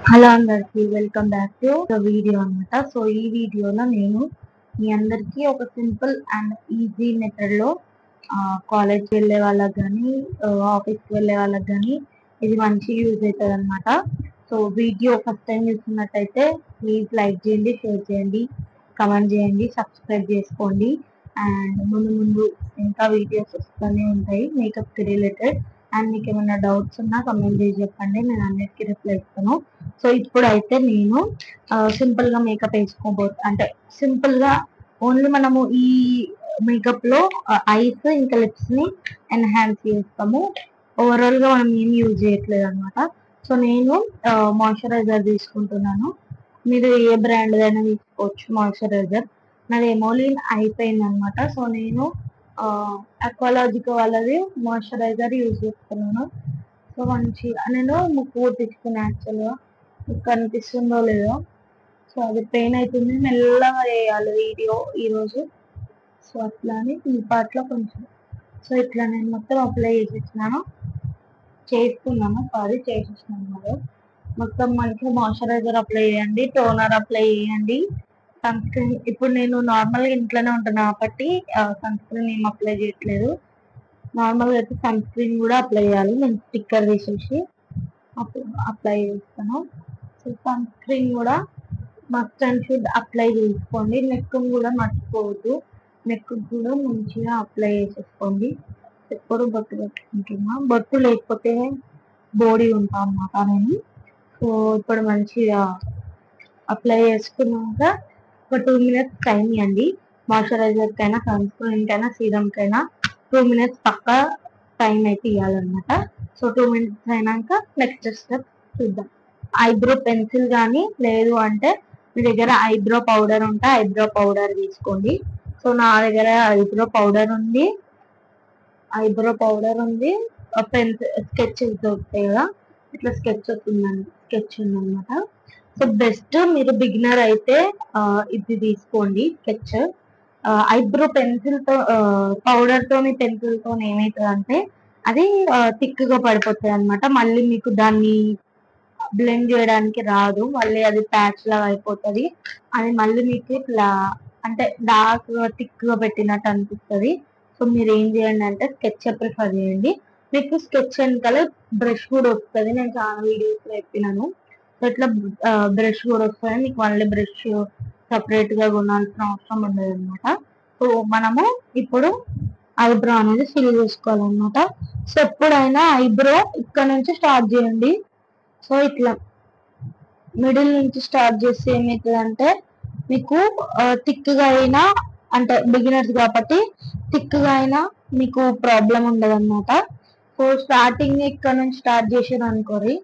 Hello అందరికి welcome back to the video అనమాట. So ఈ వీడియోలో నేను మీ అందరికీ ఒక సింపుల్ అండ్ ఈజీ మెథడ్లో కాలేజ్కి వెళ్ళే వాళ్ళకి కానీ ఆఫీస్కి వెళ్ళే వాళ్ళకి కానీ ఇది మంచి యూజ్ అవుతుంది అనమాట. సో వీడియో ఫస్ట్ టైం చూస్తున్నట్టయితే ప్లీజ్ లైక్ చేయండి, షేర్ చేయండి, కమెంట్ చేయండి, సబ్స్క్రైబ్ చేసుకోండి. అండ్ ముందు ముందు ఇంకా వీడియోస్ వస్తూనే ఉంటాయి మేకప్కి రిలేటెడ్. అండ్ మీకు ఏమైనా డౌట్స్ ఉన్నా కమెంట్ చేసి చెప్పండి, నేను అన్నిటికీ రిప్లై ఇస్తాను. సో ఇప్పుడైతే నేను సింపుల్ గా మేకప్ అంటే సింపుల్ గా ఓన్లీ మనము ఈ మేకప్ లో ఐస్ ఇంకా లిప్స్ ని ఎన్హాన్స్ చేస్తాము. ఓవరాల్ గా మనం ఏం యూజ్ చేయట్లేదు అనమాట. సో నేను మాయిశ్చరైజర్ తీసుకుంటున్నాను. మీరు ఏ బ్రాండ్ అయినా తీసుకోవచ్చు మాయిశ్చరైజర్. నాది ఎమోలిన్ అయిపోయింది అనమాట. సో నేను అక్వాలాజికా వాళ్ళది మాయిశ్చరైజర్ యూజ్ చేస్తున్నాను. సో మంచిగా నేను ముక్కు తీసుకున్నాను. యాక్చువల్గా మీకు కనిపిస్తుందో లేదో, సో అది పెయిన్ అవుతుంది, మెల్లగా చేయాలి వీడియో ఈరోజు. సో అట్లా అని ఈ పార్ట్లో కొంచెం సో ఇట్లా నేను మొత్తం అప్లై చేసేసినాను. మొత్తం మంచిగా మాయిశ్చరైజర్ అప్లై చేయండి, టోనర్ అప్లై చేయండి, సన్ స్క్రీన్. ఇప్పుడు నేను నార్మల్గా ఇంట్లోనే ఉంటున్నా కాబట్టి సన్ స్క్రీన్ ఏం అప్లై చేయట్లేదు. నార్మల్గా అయితే సన్ స్క్రీన్ కూడా అప్లై చేయాలి. నేను స్టిక్కర్ వేసేసి అప్లై చేస్తాను. సో సన్ స్క్రీన్ కూడా మస్ట్ అండ్ షుడ్ అప్లై చేసుకోండి. నెక్ కూడా మర్చిపోవద్దు, నెక్ కూడా మంచిగా అప్లై చేసేసుకోండి. ఎప్పుడు బొట్టు పెట్టుకుంటున్నా, బొట్టు లేకపోతే బాడీ ఉంటాం అన్నమాట నేను. సో ఇప్పుడు మంచిగా అప్లై చేసుకున్నాక ఒక 2 minutes టైం ఇవ్వండి. మాయిశ్చరైజర్ కైనా సన్ స్క్రీన్ కైనా సీరం కైనా 2 minutes పక్కా టైం అయితే ఇవ్వాలన్నమాట. సో 2 minutes అయినాక నెక్స్ట్ స్టెప్ చూద్దాం. ఐబ్రో పెన్సిల్ కానీ లేదు అంటే మీ దగ్గర ఐబ్రో పౌడర్ ఉంటే ఐబ్రో పౌడర్ తీసుకోండి. సో నా దగ్గర ఐబ్రో పౌడర్ ఉంది, స్కెచెస్ దొరుకుతాయి కదా, ఇట్లా స్కెచ్ ఉందన్నమాట. సో బెస్ట్ మీరు బిగినర్ అయితే ఇది తీసుకోండి స్కెచ్. ఐబ్రో పెన్సిల్ తో పౌడర్ తోని పెన్సిల్ తో ఏమవుతుంది అంటే అది థిక్ గా పడిపోతుంది అనమాట. మళ్ళీ మీకు దాన్ని బ్లెండ్ చేయడానికి రాదు, మళ్ళీ అది ప్యాచ్ లాగా అయిపోతుంది. అది మళ్ళీ మీకు ఇట్లా అంటే డార్క్ థిక్ గా పెట్టినట్టు అనిపిస్తుంది. సో మీరు ఏం చేయండి అంటే స్కెచ్ ప్రిఫర్ చేయండి. మీకు స్కెచ్ వెనకాల బ్రష్ కూడా వస్తుంది, నేను చాలా వీడియోస్ లో చెప్పినాను. సో ఇట్లా బ్రష్ కూడా వస్తుంది, మీకు మళ్ళీ బ్రష్ సపరేట్ గా కొనాల్సిన అవసరం ఉండదు అనమాట. సో మనము ఇప్పుడు ఐబ్రో అనేది ఫిల్ చేసుకోవాలన్నమాట. సో ఎప్పుడైనా ఐబ్రో ఇక్కడ నుంచి స్టార్ట్ చేయండి. సో ఇట్లా మిడిల్ నుంచి స్టార్ట్ చేస్తే ఏమవుతుంది అంటే మీకు థిక్ గా అయినా, అంటే బిగినర్స్ కాబట్టి థిక్ గా అయినా మీకు ప్రాబ్లం ఉండదు అనమాట. సో స్టార్టింగ్ ఇక్కడ నుంచి స్టార్ట్ చేసారు అనుకోరి,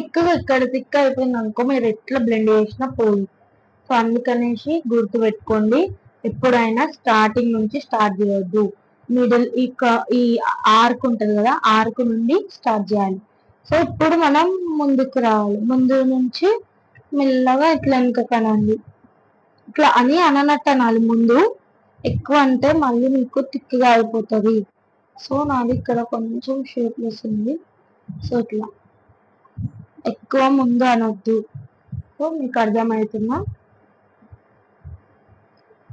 ఇక్కడ థిక్ అయిపోయింది అనుకో, మీరు ఎట్లా బ్లెండ్ చేసినా పోయి. సో అందుకనేసి గుర్తు పెట్టుకోండి, ఎప్పుడైనా స్టార్టింగ్ నుంచి స్టార్ట్ చేయొద్దు. మిడిల్ ఈ ఆర్క్ ఉంటుంది కదా, ఆర్క్ నుండి స్టార్ట్ చేయాలి. సో ఇప్పుడు మనం ముందుకు రావాలి, ముందు నుంచి మెల్లగా ఇట్లా వెనుకకనండి. ఇట్లా అని అననట్టు అనాలి. ముందు ఎక్కువ అంటే మళ్ళీ మీకు థిక్గా అయిపోతుంది. సో నాది ఇక్కడ కొంచెం షేప్లెస్ ఉంది. సో ఇట్లా ఎక్కువ ముందు అనొద్దు. సో మీకు అర్థమవుతుందా?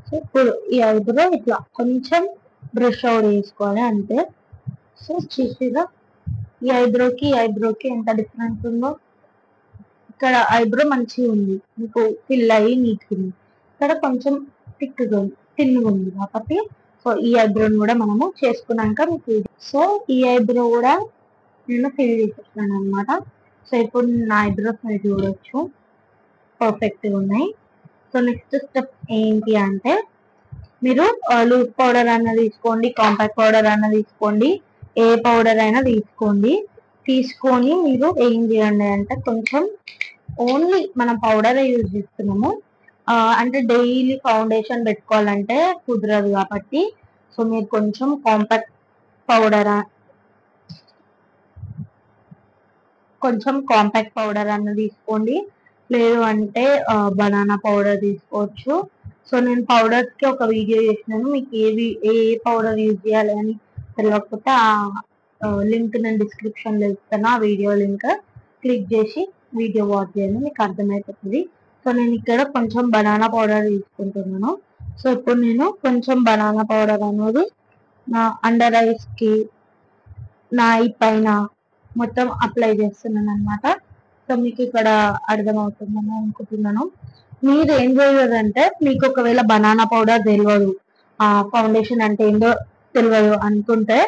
సో ఇప్పుడు ఈ ఐబ్రో ఇట్లా కొంచెం బ్రష్ అవుట్ చేసుకోవాలి అంతే. సో చూసిగా ఈ ఐబ్రోకి ఎంత డిఫరెన్స్ ఉందో. ఇక్కడ ఐబ్రో మంచిగా ఉంది, మీకు ఫిల్ అయ్యి నీట్గా ఉంది. ఇక్కడ కొంచెం తిన్నుగా ఉంది కాబట్టి సో ఈ ఐబ్రోని కూడా మనము చేసుకున్నాక మీకు సో ఈ ఐబ్రో కూడా నేను ఫిల్ చేసేసాను అనమాట. సో ఇప్పుడు నా ఐబ్రోస్ మీరు చూడవచ్చు, పర్ఫెక్ట్గా ఉన్నాయి. సో నెక్స్ట్ స్టెప్ ఏంటి అంటే మీరు లూజ్ పౌడర్ అన్న తీసుకోండి, కాంపాక్ట్ పౌడర్ అన్న తీసుకోండి, ఏ పౌడర్ అయినా తీసుకొని మీరు ఏం చేయండి అంటే కొంచెం ఓన్లీ మనం పౌడర్ యూజ్ చేస్తున్నాము, అంటే డైలీ ఫౌండేషన్ పెట్టుకోవాలంటే కుదరదు కాబట్టి సో మీరు కొంచెం కాంపాక్ట్ పౌడర్ అన్న తీసుకోండి, లేదు అంటే బనానా పౌడర్ తీసుకోవచ్చు. సో నేను పౌడర్స్ కి ఒక వీడియో చేసినాను, మీకు ఏ పౌడర్ యూజ్ చేయాలి అని తెలియకపోతే ఆ లింక్ నేను డిస్క్రిప్షన్ లో ఇస్తాను, ఆ వీడియో లింక్ క్లిక్ చేసి వీడియో వాచ్ చేయండి, మీకు అర్థమైపోతుంది. సో నేను ఇక్కడ కొంచెం బనానా పౌడర్ తీసుకుంటున్నాను. సో ఇప్పుడు నేను కొంచెం బనానా పౌడర్ అనేది నా అండర్ ఐస్ కి, నా ఐ పైన మొత్తం అప్లై చేస్తున్నాను అనమాట. సో మీకు ఇక్కడ అర్థమవుతుందని అనుకుంటున్నాను. మీరు ఏం చేయదంటే, మీకు ఒకవేళ బనానా పౌడర్ తెలియదు, ఫౌండేషన్ అంటే ఏందో తెలియదు అనుకుంటే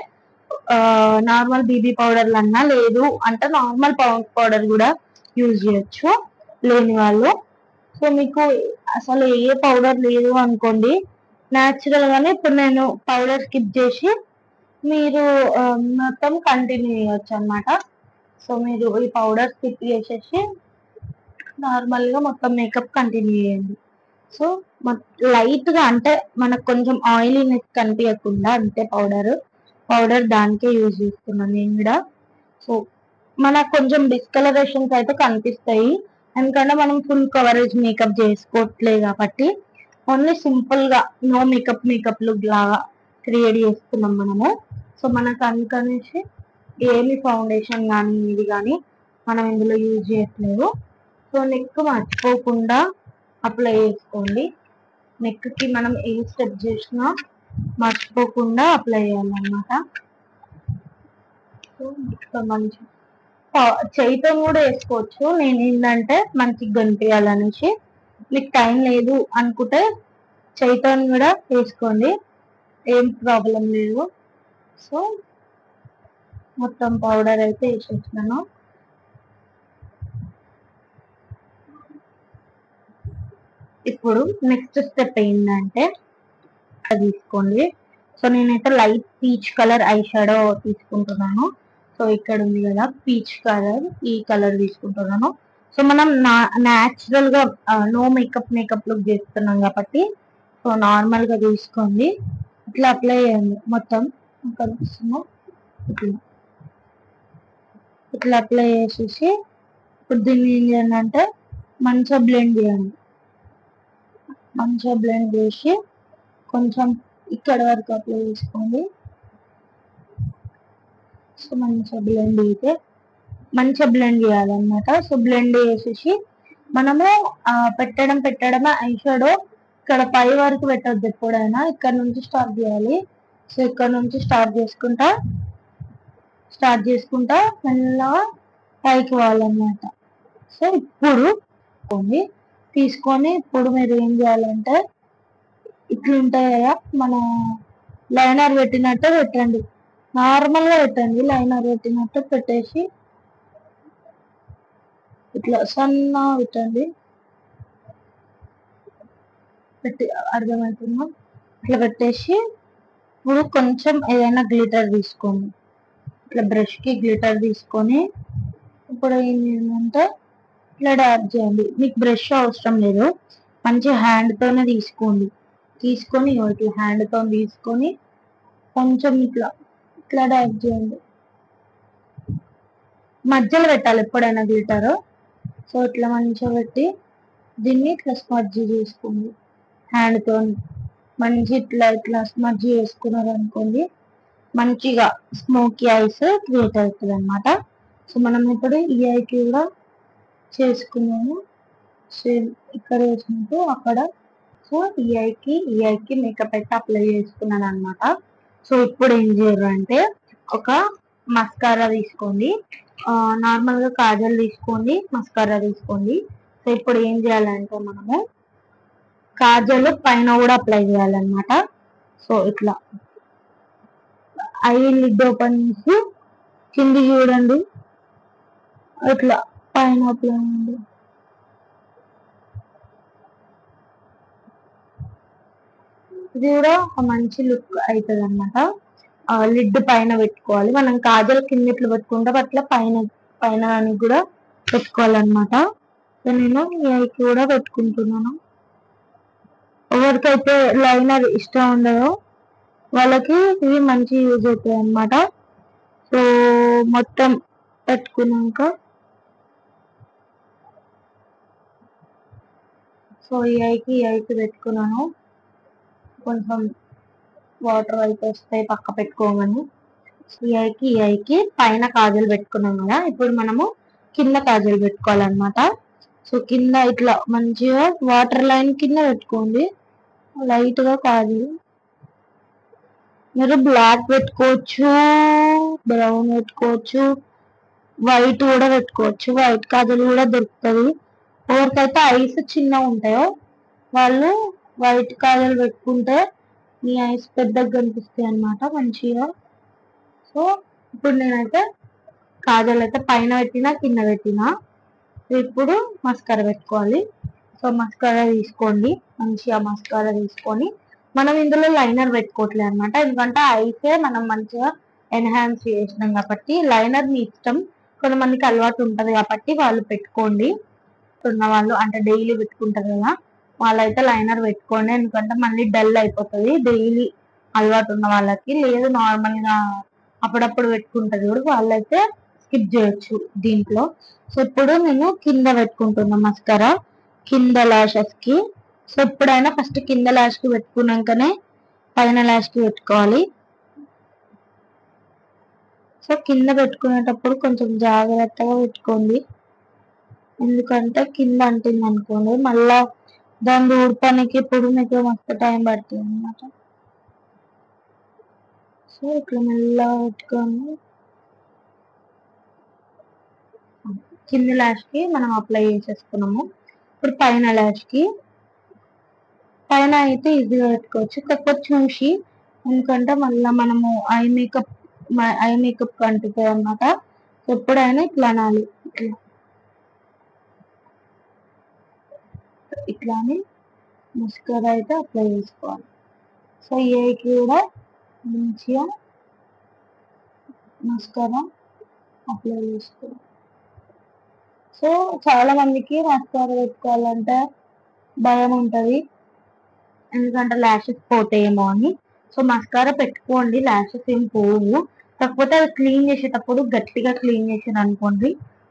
నార్మల్ బీబీ పౌడర్లు అన్నా, లేదు అంటే నార్మల్ పౌడర్ కూడా యూజ్ చేయొచ్చు లేని వాళ్ళు. సో మీకు అసలు ఏ పౌడర్ లేదు అనుకోండి, న్యాచురల్ గానే ఇప్పుడు నేను పౌడర్ స్కిప్ చేసి మీరు మొత్తం కంటిన్యూ చేయొచ్చు అనమాట. సో మీరు ఈ పౌడర్ స్కిప్ చేసేసి నార్మల్ గా మొత్తం మేకప్ కంటిన్యూ చేయండి. సో లైట్ గా అంటే మనకు కొంచెం ఆయిలీనెస్ కనిపించకుండా అంతే పౌడర్ దానికే యూజ్ చేస్తున్నాను నేను కూడా. సో మనకు కొంచెం డిస్కలరేషన్స్ అయితే కనిపిస్తాయి, ఎందుకంటే మనం ఫుల్ కవరేజ్ మేకప్ చేసుకోవట్లేదు కాబట్టి. ఓన్లీ సింపుల్ గా నో మేకప్ లుక్ లాగా క్రియేట్ చేస్తున్నాం మనము. సో మనకు అందుకనేసి ఏమి ఫౌండేషన్ కానీ ఇది కానీ మనం ఇందులో యూజ్ చేయట్లేదు. సో నెక్ మర్చిపోకుండా అప్లై చేసుకోండి. నెక్ కి మనం ఏ స్టెప్ చేసినా మర్చిపోకుండా అప్లై చేయాలన్నమాట. సో మంచి చేయితో కూడా వేసుకోవచ్చు. నేను ఏంటంటే మంచిగా కనిపించాలనేసి, మీకు టైం లేదు అనుకుంటే చేయితో కూడా వేసుకోండి, ఏం ప్రాబ్లం లేదు. సో మొత్తం పౌడర్ అయితే వేసేసినాను. ఇప్పుడు నెక్స్ట్ స్టెప్ ఏంటంటే తీసుకోండి. సో నేనైతే light peach colour eye shadow తీసుకుంటున్నాను. సో ఇక్కడ ఉంది కదా పీచ్ కలర్, ఈ కలర్ తీసుకుంటున్నాను. సో మనం న్యాచురల్ గా నో మేకప్ లుక్ చేస్తున్నాం కాబట్టి సో నార్మల్ గా తీసుకోండి, ఇట్లా అప్లై చేయండి మొత్తం. కనిపిస్తున్నాం ఇట్లా అప్లై చేసేసి ఇప్పుడు దీన్ని ఏం చేయండి అంటే మంచిగా బ్లెండ్ చేయండి. మంచిగా బ్లెండ్ చేసి కొంచెం ఇక్కడ వరకు అప్లై చేసుకోండి. సో మంచిగా బ్లెండ్ చేయాలన్నమాట. సో బ్లెండ్ చేసేసి మనము పెట్టడమే ఐ షాడో ఇక్కడ పై వరకు పెట్టద్దు, ఎప్పుడైనా ఇక్కడ నుంచి స్టార్ట్ చేయాలి. సో ఇక్కడ నుంచి స్టార్ట్ చేసుకుంటా మెల్లగా పైకి పోవాలన్నమాట. సో ఇప్పుడు తీసుకొని ఇప్పుడు మీరు ఏం చేయాలంటే ఇట్లా ఉంటాయి కదా, మన లైనర్ పెట్టినట్టు పెట్టండి, నార్మల్ గా పెట్టండి. లైనర్ పెట్టినట్టు పెట్టేసి ఇట్లా సన్న పెట్టండి, అర్థమవుతుందా? ఇట్లా పెట్టేసి ఇప్పుడు కొంచెం ఏదైనా గ్లిటర్ తీసుకోండి, ఇట్లా బ్రష్ కి గ్లిటర్ తీసుకొని ఇప్పుడు ఏం చేయాలంటే ఇట్లా డాబ్ చేయండి. మీకు బ్రష్ అవసరం లేదు, మంచి హ్యాండ్ తోనే తీసుకొని ఇట్లా హ్యాండ్ తో తీసుకొని కొంచెం ఇట్లా డాబ్ చేయండి. మధ్యలో పెట్టాలి ఎప్పుడైనా గ్లిటర్. సో ఇట్లా మంచిగా పెట్టి దీన్ని ఇట్లా స్మడ్జ్ చేసుకోండి హ్యాండ్ తో. మంచి ఇట్లా స్మడ్జ్ చేసుకున్నారు అనుకోండి, మంచిగా స్మోకీ ఐస్ క్రియేట్ అవుతుంది అనమాట. సో మనం ఇప్పుడు ఈ ఐకి కూడా చేసుకున్నాము, సేమ్ ఇక్కడ వేసినట్టు అక్కడ. సో ఈ ఐకి మేకప్ అయితే అప్లై చేసుకున్నాను అనమాట. సో ఇప్పుడు ఏం చేయరు అంటే ఒక మస్కారా తీసుకోండి, నార్మల్ గా కాజల్ తీసుకోండి, మస్కారా తీసుకోండి. సో ఇప్పుడు ఏం చేయాలంటే మనము కాజల్ పైన కూడా అప్లై చేయాలన్నమాట. సో ఇట్లా ఐ లిడ్ ఓపెన్ చేసి కింది చూడండి, ఇట్లా పైన అప్లై చేయండి. ఇది కూడా ఒక మంచి లుక్ అవుతుంది అనమాట. లిడ్ పైన పెట్టుకోవాలి, మనం కాజల్ కింద ఇట్లా పెట్టుకుంటే అట్లా పైన కూడా పెట్టుకోవాలన్నమాట. సో నేను ఈ ఐకి కూడా పెట్టుకుంటున్నాను. ఎవరికైతే లైనర్ ఇష్టం ఉండదో వాళ్ళకి ఇవి మంచి యూజ్ అవుతాయి అన్నమాట. సో మొత్తం పెట్టుకున్నాక సో ఈ ఐకి పెట్టుకున్నాను. కొంచెం వాటర్ అయితే వస్తాయి పక్క పెట్టుకోమని. ఈ ఐకి పైన కాజల్ పెట్టుకున్నాం కదా, ఇప్పుడు మనము కింద కాజల్ పెట్టుకోవాలన్నమాట. సో కింద ఇట్లా మంచిగా వాటర్ లైన్ కింద పెట్టుకోండి. లైట్ గా కాజల్ మీరు బ్లాక్ పెట్టుకోవచ్చు, బ్రౌన్ పెట్టుకోవచ్చు, వైట్ కూడా పెట్టుకోవచ్చు. వైట్ కాజల్ కూడా దొరుకుతుంది. ఎవరికైతే ఐస్ చిన్న ఉంటాయో వాళ్ళు వైట్ కాజల్ పెట్టుకుంటే మీ ఐస్ పెద్దగా కనిపిస్తాయి అన్నమాట మంచిగా. సో ఇప్పుడు నేనైతే కాజల్ అయితే పైన పెట్టినా కింద పెట్టినా. ఇప్పుడు మస్కారా పెట్టుకోవాలి. సో మస్కారా తీసుకోండి, మంచిగా మస్కారా తీసుకొని మనం ఇందులో లైనర్ పెట్టుకోవట్లేదు అనమాట. ఎందుకంటే ఐసే మనం మంచిగా ఎన్హాన్స్ చేసినాం కాబట్టి లైనర్ మీ ఇష్టం. కొంతమందికి అలవాటు ఉంటది కాబట్టి వాళ్ళు పెట్టుకోండి. ఉన్న వాళ్ళు అంటే డైలీ పెట్టుకుంటారు కదా, వాళ్ళైతే లైనర్ పెట్టుకోండి. ఎందుకంటే మళ్ళీ డల్ అయిపోతుంది డైలీ అలవాటు ఉన్న వాళ్ళకి. లేదు నార్మల్ గా అప్పుడప్పుడు పెట్టుకుంటారు చూడు, వాళ్ళైతే స్కిప్ చేయొచ్చు దీంట్లో. సో ఇప్పుడు నేను కింద పెట్టుకుంటున్నా మస్కారా, కింద లాషెస్ కి. సో ఎప్పుడైనా ఫస్ట్ కింద లాష్ కి పెట్టుకున్నాకనే పైన లాష్ కి పెట్టుకోవాలి. సో కింద పెట్టుకునేటప్పుడు కొంచెం జాగ్రత్తగా పెట్టుకోండి, ఎందుకంటే కింద అంటుంది అనుకోండి మళ్ళా దాన్ని ఊడటానికి ఇప్పుడు మీకు మస్తు టైం పడుతుంది అనమాట. సో ఇట్లా మెల్లగా పెట్టుకొని కింద లాష్ కి మనం అప్లై చేసేసుకున్నాము. ఇప్పుడు పైన లాష్ కి, పైన అయితే ఈజీగా పెట్టుకోవచ్చు కాకపోతే చూసి, ఎందుకంటే మళ్ళీ మనము ఐ మేకప్ కంటుతుంది అనమాట. ఎప్పుడైనా ఇట్లా అనాలి, ఇట్లానే మస్కారా అయితే అప్లై చేసుకోవాలి. సో ఏకి కూడా మంచిగా మస్కారా అప్లై చేసుకోవాలి. సో చాలా మందికి మస్కారా పెట్టుకోవాలంటే భయం ఉంటుంది, ఎందుకంటే ల్యాషెస్ పోతాయేమో అని. సో మస్కారా పెట్టుకోండి, ల్యాషెస్ ఏం పోవు. కాకపోతే అది క్లీన్ చేసేటప్పుడు గట్టిగా క్లీన్ చేసారు అనుకోండి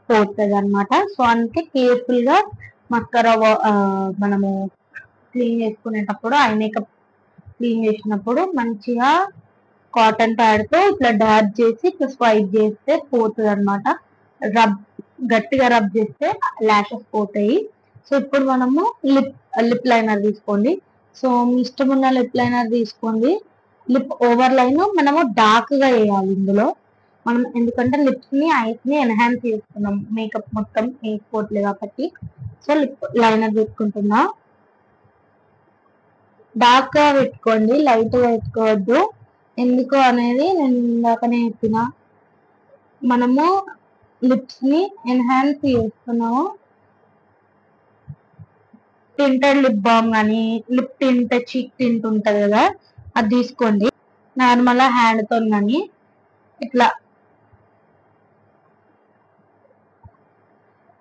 పోతుంది అనమాట. సో అందుకే కేర్ఫుల్ గా మస్కారా మనము క్లీన్ చేసుకునేటప్పుడు ఐ మేకప్ క్లీన్ చేసినప్పుడు మంచిగా కాటన్ ప్యాడ్ తో ఇట్లా డాబ్ చేసి ఇట్లా స్వైప్ చేస్తే పోతుంది అనమాట. గట్టిగా రబ్ చేస్తే ల్యాషెస్ పోతాయి. సో ఇప్పుడు మనము లిప్ లైనర్ తీసుకోండి. సో మీ ఇష్టం ఉన్న లిప్ లైనర్ తీసుకోండి. లిప్ ఓవర్ లైన్ మనము డార్క్ గా వేయాలి ఇందులో మనం, ఎందుకంటే లిప్స్ ని ఐస్ ని ఎన్హాన్స్ చేస్తున్నాం, మేకప్ మొత్తం వేసుకోవట్లేదు కాబట్టి. సో లిప్ లైనర్ పెట్టుకుంటున్నా. డార్క్ గా పెట్టుకోండి, లైట్ గా పెట్టుకోవద్దు. ఎందుకు అనేది నేను ఇందాకనే చెప్పిన, మనము లిప్స్ ని ఎన్హాన్స్ చేస్తున్నాము. టింటెడ్ లిప్ బామ్ కానీ లిప్ టింట్ చీక్ టింట్ ఉంటది కదా, అది తీసుకోండి. నార్మల్ హ్యాండ్ తో కానీ ఇట్లా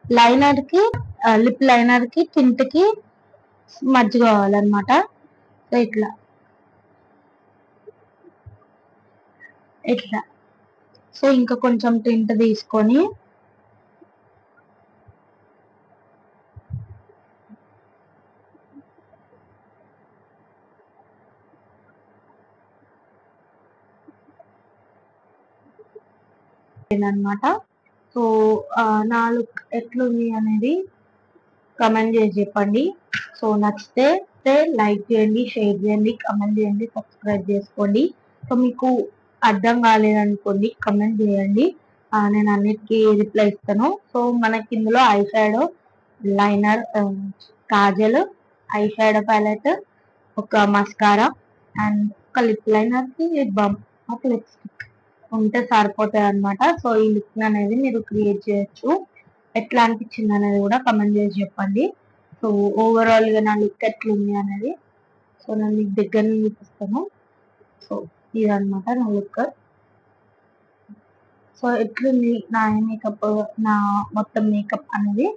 లైనర్ కి లిప్ లైనర్ కి టింట్ కి మధ్య కావాలన్నమాట. సో ఇట్లా ఇట్లా. సో ఇంకా కొంచెం టింట్ తీసుకొని అనమాట. సో నా లుక్ ఎట్లుంది అనేది కమెంట్ చేసి చెప్పండి. సో నచ్చితే లైక్ చేయండి, షేర్ చేయండి, కమెంట్ చేయండి, సబ్స్క్రైబ్ చేసుకోండి. సో మీకు అర్థం కాలేదనుకోండి కమెంట్ చేయండి, నేను అన్నిటికీ రిప్లై ఇస్తాను. సో మనకి ఇందులో eye shadow, liner, kajal, eye shadow palette, ఒక మస్కారా అండ్ ఒక లిప్ లైనర్ కి లిప్ బామ్, ఒక లిప్స్టిక్ ఉంటే సరిపోతాయి అనమాట. సో ఈ లుక్ అనేది మీరు క్రియేట్ చేయొచ్చు. ఎట్లా అనిపించింది అనేది కూడా కమెంట్ చేసి చెప్పండి. సో ఓవరాల్ గా నా లుక్ ఎట్లుంది అనేది సో నేను మీకు దగ్గర నుంచి చూపిస్తాను. సో ఇదనమాట నా లుక్. సో ఎట్లుంది నా మేకప్, నా మొత్తం మేకప్ అనేది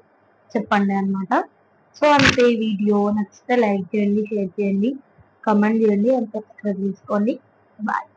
చెప్పండి అనమాట. సో అంతే, వీడియో నచ్చితే లైక్ చేయండి, షేర్ చేయండి, కమెంట్ చేయండి అండ్ సబ్స్క్రైబ్ చేసుకోండి. బాయ్.